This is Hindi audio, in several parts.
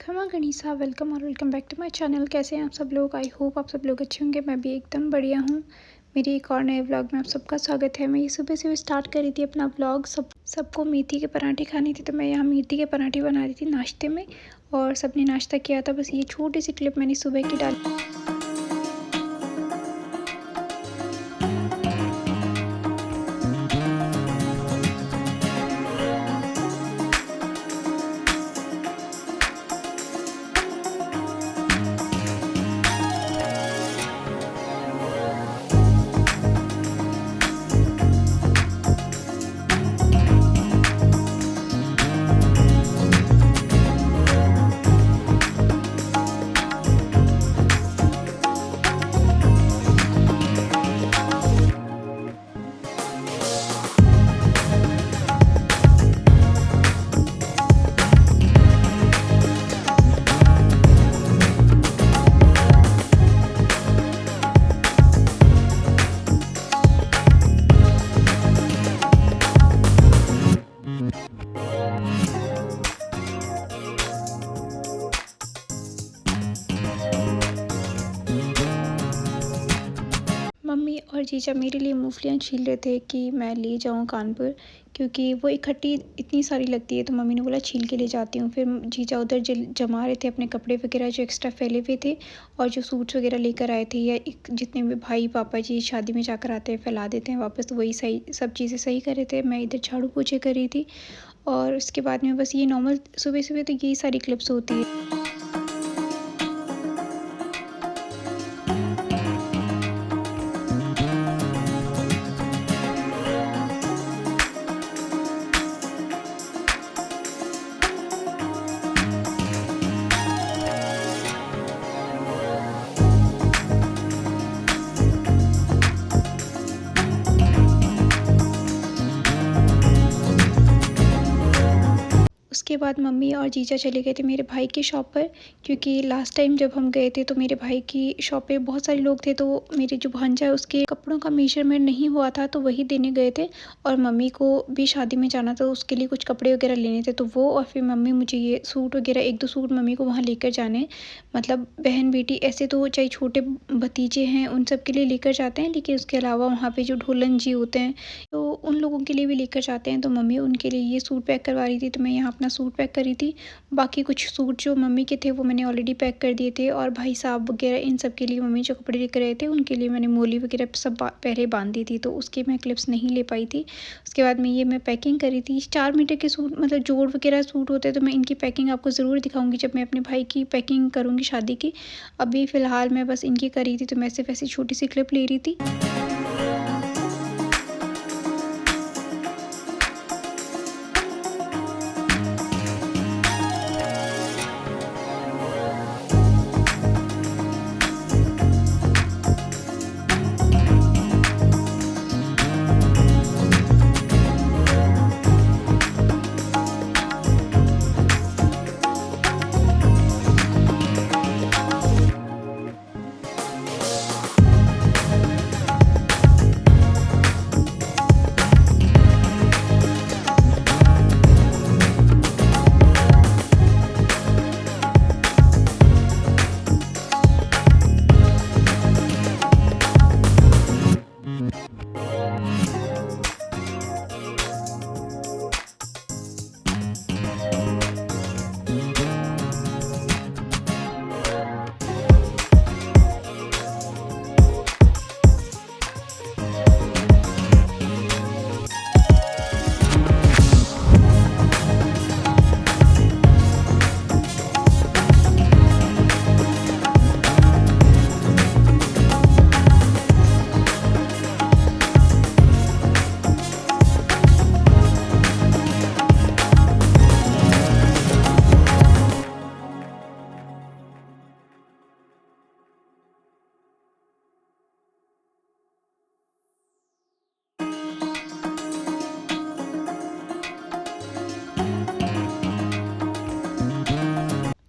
खमा गणिसा वेलकम और welcome back to my channel. कैसे हैं आप सब लोग? आई होप आप सब लोग अच्छे होंगे। मैं भी एकदम बढ़िया हूँ। मेरी एक और नए व्लॉग में आप सबका स्वागत है। मैं ये सुबह से स्टार्ट कर रही थी अपना व्लॉग। सबको मेथी के पराठे खाने थे, तो मैं यहाँ मेथी के पराठे बना रही थी नाश्ते में, और सबने नाश्ता किया था। बस ये छोटी सी क्लिप मैंने सुबह की डाली। मम्मी और जीजा मेरे लिए मूंगफलियाँ छील रहे थे कि मैं ले जाऊँ कानपुर, क्योंकि वो इकट्ठी इतनी सारी लगती है। तो मम्मी ने बोला छील के ले जाती हूँ। फिर जीजा उधर जमा रहे थे अपने कपड़े वगैरह जो एक्स्ट्रा फैले हुए थे, और जो सूट्स वगैरह लेकर आए थे, या जितने भी भाई पापा जी शादी में जाकर आते हैं फैला देते हैं वापस, तो वही सही सब चीज़ें सही कर रहे थे। मैं इधर झाड़ू पोछे कर रही थी, और उसके बाद में बस ये नॉर्मल सुबह सुबह तो यही सारी क्लिप्स होती है। उसके बाद मम्मी और जीजा चले गए थे मेरे भाई की शॉप पर, क्योंकि लास्ट टाइम जब हम गए थे तो मेरे भाई की शॉप पे बहुत सारे लोग थे। तो मेरे जो भांजा है उसके कपड़ों का मेजरमेंट नहीं हुआ था, तो वही देने गए थे। और मम्मी को भी शादी में जाना था, उसके लिए कुछ कपड़े वगैरह लेने थे, तो वो और फिर मम्मी मुझे ये सूट वगैरह, एक दो सूट मम्मी को वहाँ लेकर जाने। मतलब बहन बेटी ऐसे तो चाहे छोटे भतीजे हैं उन सब के लिए लेकर जाते हैं, लेकिन उसके अलावा वहाँ पे जो ढोलन जी होते हैं तो उन लोगों के लिए भी लेकर जाते हैं। तो मम्मी उनके लिए ये सूट पैक करवा रही थी, तो मैं यहाँ अपना सूट पैक कर रही थी। बाकी कुछ सूट जो मम्मी के थे वो मैंने ऑलरेडी पैक कर दिए थे, और भाई साहब वगैरह इन सब के लिए मम्मी जो कपड़े लेकर आए थे उनके लिए मैंने मोली वगैरह सब पहले बांध दी थी, तो उसके मैं क्लिप्स नहीं ले पाई थी। उसके बाद में ये मैं पैकिंग करी थी। 4 मीटर के सूट, मतलब जोड़ वगैरह सूट होते हैं, तो मैं इनकी पैकिंग आपको ज़रूर दिखाऊंगी जब मैं अपने भाई की पैकिंग करूँगी शादी की। अभी फ़िलहाल मैं बस इनकी करी थी, तो मैं सिर्फ ऐसी छोटी सी क्लिप ले रही थी।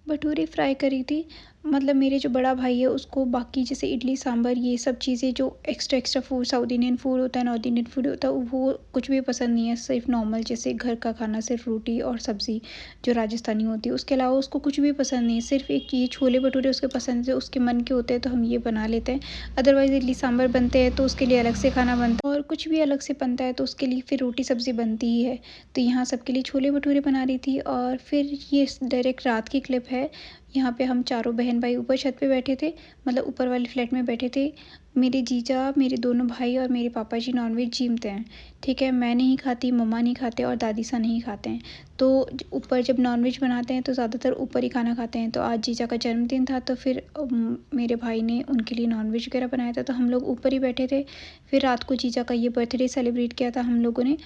भटूरे फ्राई करी थी। मतलब मेरे जो बड़ा भाई है उसको बाकी जैसे इडली सांभर ये सब चीज़ें जो extra extra food, south Indian food होता है, नॉर्थ इंडियन फूड होता है, वो कुछ भी पसंद नहीं है। सिर्फ नॉर्मल जैसे घर का खाना, सिर्फ रोटी और सब्ज़ी जो राजस्थानी होती है, उसके अलावा उसको कुछ भी पसंद नहीं है। सिर्फ एक ये छोले भटूरे उसके पसंद है, उसके मन के होते हैं तो हम ये बना लेते हैं। अदरवाइज़ इडली सांभर बनते हैं तो उसके लिए अलग से खाना बनता है, और कुछ भी अलग से बनता है तो उसके लिए फिर रोटी सब्ज़ी बनती ही है। तो यहाँ सबके लिए छोले भटूरे बना रही थी। और फिर ये डायरेक्ट रात की क्लिप है। यहाँ पे हम चारों बहन भाई ऊपर छत पे बैठे थे, मतलब ऊपर वाले फ्लैट में बैठे थे। मेरे जीजा, मेरे दोनों भाई और मेरे पापा जी नॉनवेज जीमते हैं, ठीक है। मैं नहीं खाती, मम्मा नहीं खाते और दादी सा नहीं खाते हैं। तो ऊपर जब नॉनवेज बनाते हैं तो ज़्यादातर ऊपर ही खाना खाते हैं। तो आज जीजा का जन्मदिन था तो फिर मेरे भाई ने उनके लिए नॉनवेज वगैरह बनाया था, तो हम लोग ऊपर ही बैठे थे। फिर रात को जीजा का ये बर्थडे सेलिब्रेट किया था हम लोगों ने।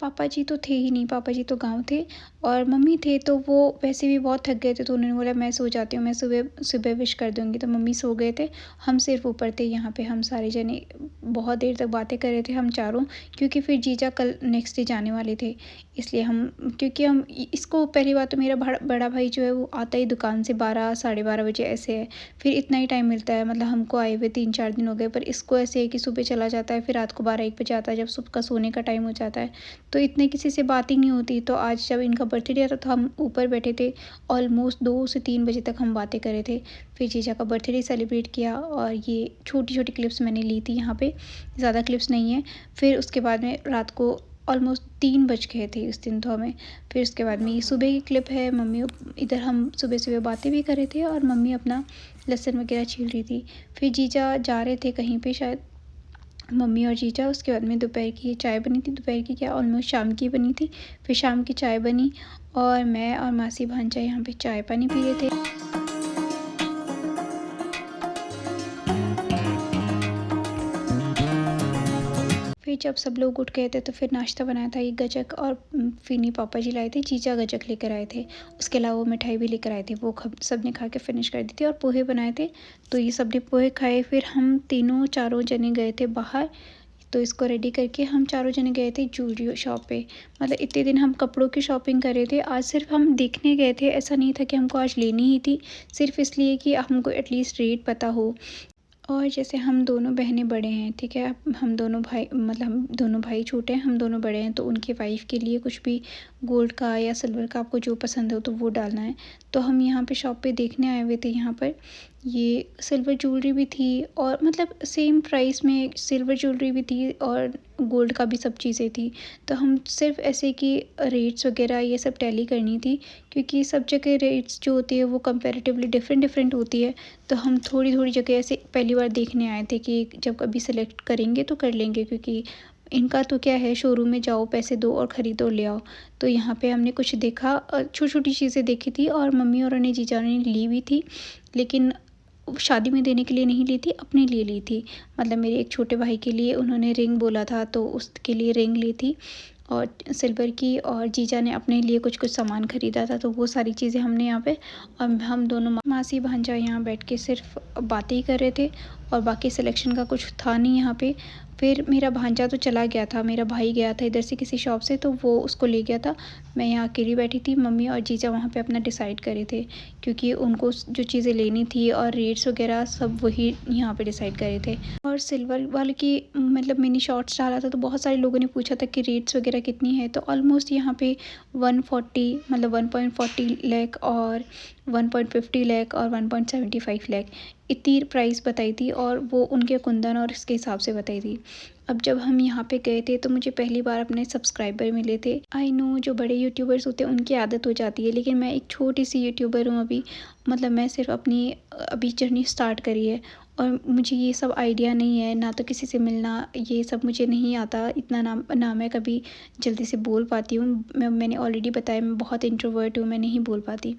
पापा जी तो थे ही नहीं, पापा जी तो गाँव थे। और मम्मी थे तो वो वैसे भी बहुत थक गए थे, तो उन्होंने बोला मैं सो जाती हूँ, मैं सुबह सुबह विश कर दूँगी। तो मम्मी सो गए थे, हम सिर्फ ऊपर थे। यहाँ पे हम सारे जने बहुत देर तक बातें कर रहे थे हम चारों, क्योंकि फिर जीजा कल नेक्स्ट डे जाने वाले थे। इसलिए हम, क्योंकि हम इसको पहली बात तो मेरा बड़ा भाई जो है वो आता ही दुकान से 12 साढ़े 12 बजे ऐसे है। फिर इतना ही टाइम मिलता है, मतलब हमको आए हुए 3-4 दिन हो गए, पर इसको ऐसे है कि सुबह चला जाता है, फिर रात को 12-1 बजे आता है जब सुबह का सोने का टाइम हो जाता है। तो इतने किसी से बात ही नहीं होती। तो आज जब इनका बर्थडे था तो हम ऊपर बैठे थे, ऑलमोस्ट 2 से 3 बजे तक हम बातें कर रहे थे। फिर जीजा का बर्थडे सेलिब्रेट किया, और ये छोटी छोटी क्लिप्स मैंने ली थी यहाँ पे, ज़्यादा क्लिप्स नहीं है। फिर उसके बाद में रात को ऑलमोस्ट 3 बज गए थे इस दिन तो हमें। फिर उसके बाद में ये सुबह की क्लिप है। मम्मी इधर हम सुबह सुबह बातें भी कर रहे थे और मम्मी अपना लहसुन वगैरह छील रही थी। फिर जीजा जा रहे थे कहीं पे शायद, मम्मी और जीजा। उसके बाद में दोपहर की चाय बनी थी, दोपहर की क्या ऑलमोस्ट शाम की बनी थी। फिर शाम की चाय बनी, और मैं और मासी भांजा यहाँ पे चाय पानी पी रहे थे। फिर जब सब लोग उठ गए थे तो फिर नाश्ता बनाया था, ये गजक और फिनी पापा जी लाए थे, जीजा गजक लेकर आए थे। उसके अलावा वो मिठाई भी लेकर आए थे, वो सब ने खा के फिनिश कर दी थी। और पोहे बनाए थे तो ये सब ने पोहे खाए। फिर हम तीनों चारों जने गए थे बाहर, तो इसको रेडी करके हम चारों जने गए थे जूडियो शॉप पे। मतलब इतने दिन हम कपड़ों की शॉपिंग कर रहे थे, आज सिर्फ हम देखने गए थे। ऐसा नहीं था कि हमको आज लेनी ही थी, सिर्फ इसलिए कि हमको एटलीस्ट रेट पता हो। और जैसे हम दोनों बहनें बड़े हैं, ठीक है, हम दोनों भाई, मतलब हम दोनों भाई छोटे हैं, हम दोनों बड़े हैं, तो उनकी वाइफ़ के लिए कुछ भी गोल्ड का या सिल्वर का आपको जो पसंद हो तो वो डालना है। तो हम यहाँ पे शॉप पे देखने आए हुए थे। यहाँ पर ये सिल्वर ज्वेलरी भी थी, और मतलब सेम प्राइस में सिल्वर ज्वेलरी भी थी और गोल्ड का भी सब चीज़ें थी। तो हम सिर्फ ऐसे कि रेट्स वगैरह ये सब टैली करनी थी, क्योंकि सब जगह रेट्स जो होती है वो कंपैरेटिवली डिफरेंट डिफरेंट होती है। तो हम थोड़ी थोड़ी जगह ऐसे पहली बार देखने आए थे कि जब कभी सेलेक्ट करेंगे तो कर लेंगे, क्योंकि इनका तो क्या है, शोरूम में जाओ, पैसे दो और ख़रीदो, ले आओ। तो यहाँ पे हमने कुछ देखा, छोटी छोटी चीज़ें देखी थी, और मम्मी और ने जीजा ने ली भी थी, लेकिन शादी में देने के लिए नहीं ली थी, अपने लिए ली थी। मतलब मेरे एक छोटे भाई के लिए उन्होंने रिंग बोला था तो उसके लिए रिंग ली थी, और सिल्वर की। और जीजा ने अपने लिए कुछ कुछ सामान ख़रीदा था, तो वो सारी चीज़ें हमने यहाँ पे, और हम दोनों मासी भांजा यहाँ बैठ के सिर्फ बातें ही कर रहे थे, और बाकी सिलेक्शन का कुछ था नहीं यहाँ पे। फिर मेरा भांजा तो चला गया था, मेरा भाई गया था इधर से किसी शॉप से, तो वो उसको ले गया था। मैं यहाँ अकेली बैठी थी, मम्मी और जीजा वहाँ पे अपना डिसाइड कर रहे थे, क्योंकि उनको जो चीज़ें लेनी थी और रेट्स वगैरह सब वही यहाँ पे डिसाइड कर रहे थे। और सिल्वर वाले की मतलब मैंने शॉर्ट्स डाला था तो बहुत सारे लोगों ने पूछा था कि रेट्स वगैरह कितनी है। तो ऑलमोस्ट यहाँ पे 140, मतलब 1.40 लाख और 1.50 लाख और 1.75 लाख, इतनी प्राइस बताई थी, और वो उनके कुंदन और इसके हिसाब से बताई थी। अब जब हम यहाँ पे गए थे तो मुझे पहली बार अपने सब्सक्राइबर मिले थे। आई नो जो बड़े यूट्यूबर्स होते हैं उनकी आदत हो जाती है, लेकिन मैं एक छोटी सी यूट्यूबर हूँ अभी। मतलब मैं सिर्फ अपनी अभी जर्नी स्टार्ट करी है, और मुझे ये सब आइडिया नहीं है, ना तो किसी से मिलना, ये सब मुझे नहीं आता इतना। ना मैं कभी जल्दी से बोल पाती हूँ। मैंने ऑलरेडी बताया मैं बहुत इंट्रोवर्ट हूँ, मैं नहीं बोल पाती।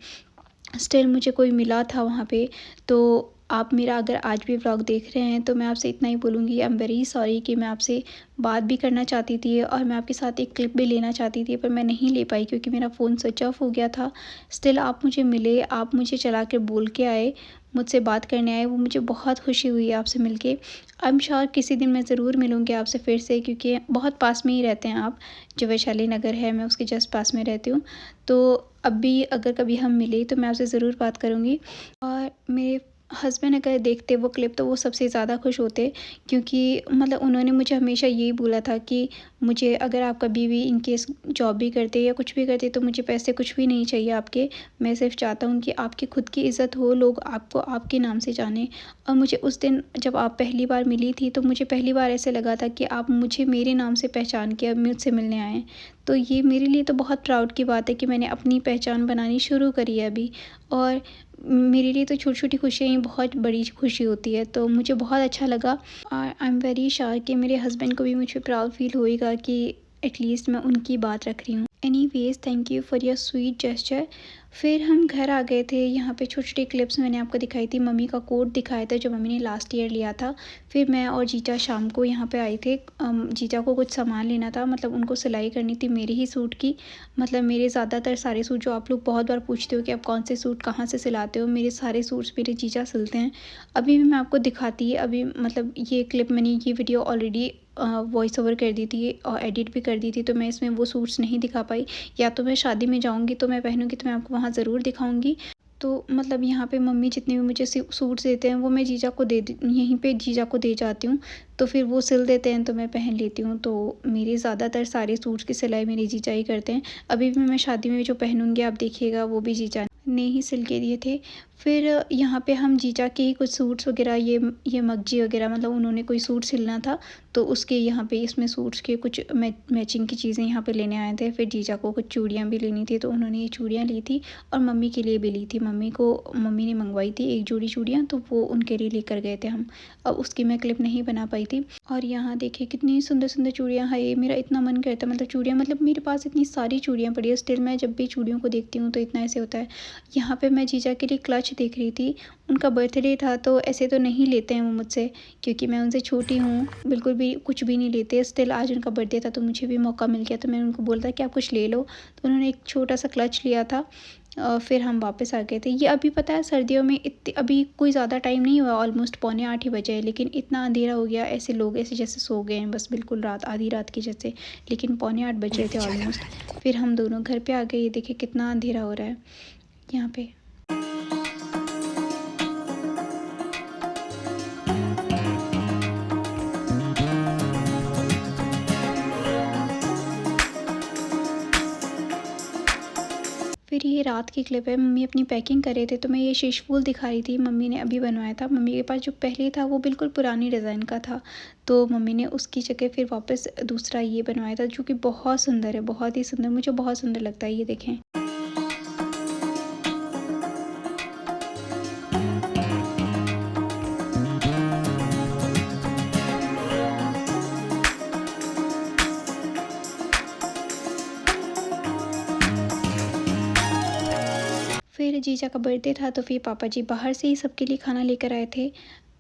स्टिल मुझे कोई मिला था वहाँ पे। तो आप मेरा अगर आज भी व्लॉग देख रहे हैं तो मैं आपसे इतना ही बोलूँगी, आई एम वेरी सॉरी कि मैं आपसे बात भी करना चाहती थी और मैं आपके साथ एक क्लिप भी लेना चाहती थी, पर मैं नहीं ले पाई क्योंकि मेरा फ़ोन स्विच ऑफ हो गया था। स्टिल आप मुझे मिले, आप मुझे चला कर बोल के आए, मुझसे बात करने आए, वो मुझे बहुत खुशी हुई आपसे मिलके। आई एम श्योर किसी दिन मैं ज़रूर मिलूँगी आपसे फिर से, क्योंकि बहुत पास में ही रहते हैं आप। जो वैशाली नगर है मैं उसके जस्ट पास में रहती हूँ। तो अब भी अगर कभी हम मिले तो मैं आपसे ज़रूर बात करूँगी। और मेरे हस्बैंड अगर देखते वो क्लिप तो वो सबसे ज़्यादा खुश होते, क्योंकि मतलब उन्होंने मुझे हमेशा यही बोला था कि मुझे अगर आप कभी भी इन केस जॉब भी करते या कुछ भी करते तो मुझे पैसे कुछ भी नहीं चाहिए आपके। मैं सिर्फ चाहता हूँ कि आपकी खुद की इज़्ज़त हो, लोग आपको आपके नाम से जानें। और मुझे उस दिन जब आप पहली बार मिली थी तो मुझे पहली बार ऐसे लगा था कि आप मुझे मेरे नाम से पहचान के अब मुझसे मिलने आए हैं। तो ये मेरे लिए तो बहुत प्राउड की बात है कि मैंने अपनी पहचान बनानी शुरू करी है अभी। और मेरे लिए तो छोटी-छोटी खुशियाँ ही बहुत बड़ी खुशी होती है, तो मुझे बहुत अच्छा लगा। और आई एम वेरी श्योर कि मेरे हस्बैंड को भी मुझ पे प्राउड फील होएगा कि एटलीस्ट मैं उनकी बात रख रही हूँ। Anyways thank you for your sweet gesture. फिर हम घर आ गए थे। यहाँ पे छोटी-छोटी क्लिप्स मैंने आपको दिखाई थी, मम्मी का कोट दिखाया था जो मम्मी ने लास्ट ईयर लिया था। फिर मैं और जीजा शाम को यहाँ पे आए थे। जीजा को कुछ सामान लेना था, मतलब उनको सिलाई करनी थी मेरे ही सूट की। मतलब मेरे ज़्यादातर सारे सूट, जो आप लोग बहुत बार पूछते हो कि आप कौन से सूट कहाँ से सिलाते हो, मेरे सारे सूट्स मेरे जीजा सिलते हैं। अभी भी मैं आपको दिखाती है, अभी मतलब ये क्लिप मैंने ये वीडियो ऑलरेडी वॉइस ओवर कर दी थी और एडिट भी कर दी थी, तो मैं इसमें वो सूट्स नहीं दिखा पाई। या तो मैं शादी में जाऊँगी तो मैं पहनूँगी तो मैं आपको वहाँ ज़रूर दिखाऊँगी। तो मतलब यहाँ पे मम्मी जितने भी मुझे सूट्स देते हैं वो मैं जीजा को यहीं पे जीजा को दे जाती हूँ। तो फिर वो सिल देते हैं तो मैं पहन लेती हूँ। तो मेरे ज़्यादातर सारे सूट्स की सिलाई मेरे जीजा ही करते हैं। अभी भी मैं शादी में जो पहनूँगी आप देखिएगा वो भी जीजा ने ही सिल के दिए थे। फिर यहाँ पे हम जीजा के ही कुछ सूट्स वगैरह, ये मगजी वगैरह, मतलब उन्होंने कोई सूट सिलना था तो उसके यहाँ पे इसमें सूट्स के कुछ मैचिंग की चीज़ें यहाँ पे लेने आए थे। फिर जीजा को कुछ चूड़ियाँ भी लेनी थी तो उन्होंने ये चूड़ियाँ ली थी और मम्मी के लिए भी ली थी। मम्मी ने मंगवाई थी एक जोड़ी चूड़ियाँ, तो वो उनके लिए लेकर गए थे हम। अब उसकी मैं क्लिप नहीं बना पाई थी। और यहाँ देखिए कितनी सुंदर सुंदर चूड़ियाँ हैं। ये मेरा इतना मन करता है, मतलब चूड़ियाँ, मतलब मेरे पास इतनी सारी चूड़ियाँ पड़ी है, स्टिल मैं जब भी चूड़ियों को देखती हूँ तो इतना ऐसे होता है। यहाँ पे मैं जीजा के लिए क्लच देख रही थी। उनका बर्थडे था तो ऐसे तो नहीं लेते हैं वो मुझसे, क्योंकि मैं उनसे छोटी हूँ, बिल्कुल भी कुछ भी नहीं लेते। स्टिल आज उनका बर्थडे था तो मुझे भी मौका मिल गया, तो मैंने उनको बोला था कि आप कुछ ले लो, तो उन्होंने एक छोटा सा क्लच लिया था। फिर हम वापस आ गए थे। ये अभी पता है सर्दियों में अभी कोई ज़्यादा टाइम नहीं हुआ, ऑलमोस्ट पौने 8 ही बजे है, लेकिन इतना अंधेरा हो गया, ऐसे लोग ऐसे जैसे सो गए हैं बस, बिल्कुल रात आधी रात की जैसे, लेकिन पौने 8 बज रहे थे ऑलमोस्ट। फिर हम दोनों घर पे आ गए। ये देखिए कितना अंधेरा हो रहा है यहाँ पे। फिर ये रात की क्लिप है। मम्मी अपनी पैकिंग कर रहे थे तो मैं ये शीश फूल दिखा रही थी, मम्मी ने अभी बनवाया था। मम्मी के पास जो पहले था वो बिल्कुल पुरानी डिज़ाइन का था, तो मम्मी ने उसकी जगह फिर वापस दूसरा ये बनवाया था जो कि बहुत सुंदर है, बहुत ही सुंदर, मुझे बहुत सुंदर लगता है। ये देखें। फिर जीजा का बर्थडे था तो फिर पापा जी बाहर से ही सबके लिए खाना लेकर आए थे।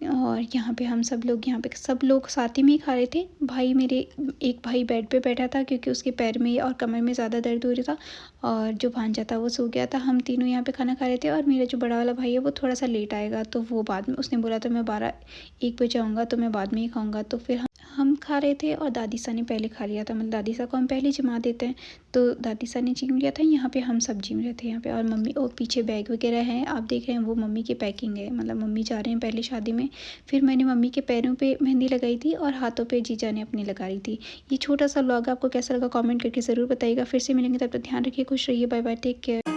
और यहाँ पे हम सब लोग, यहाँ पे सब लोग साथ ही में ही खा रहे थे। भाई मेरे, एक भाई बेड पे बैठा था क्योंकि उसके पैर में और कमर में ज़्यादा दर्द हो रहा था, और जो भांजा था वो सो गया था। हम तीनों यहाँ पे खाना खा रहे थे और मेरा जो बड़ा वाला भाई है वो थोड़ा सा लेट आएगा, तो वो बाद में, उसने बोला था मैं 12-1 बजे आऊँगा तो मैं बाद में ही खाऊँगा। तो फिर हम खा रहे थे और दादी सा ने पहले खा लिया था, मतलब दादी सा को हम पहले जिमा देते हैं, तो दादी सा ने जिम लिया था। यहाँ पे हम सब जिम रहे थे यहाँ पे। और मम्मी, और पीछे बैग वगैरह हैं आप देख रहे हैं, वो मम्मी की पैकिंग है, मतलब मम्मी जा रहे हैं पहले शादी में। फिर मैंने मम्मी के पैरों पे मेहंदी लगाई थी और हाथों पे जीजा ने अपनी लगा रही थी। ये छोटा सा व्लॉग आपको कैसा लगा कमेंट करके ज़रूर बताइएगा। फिर से मिलेंगे, तब तक ध्यान रखिए, खुश रहिए, बाय बाय, टेक केयर।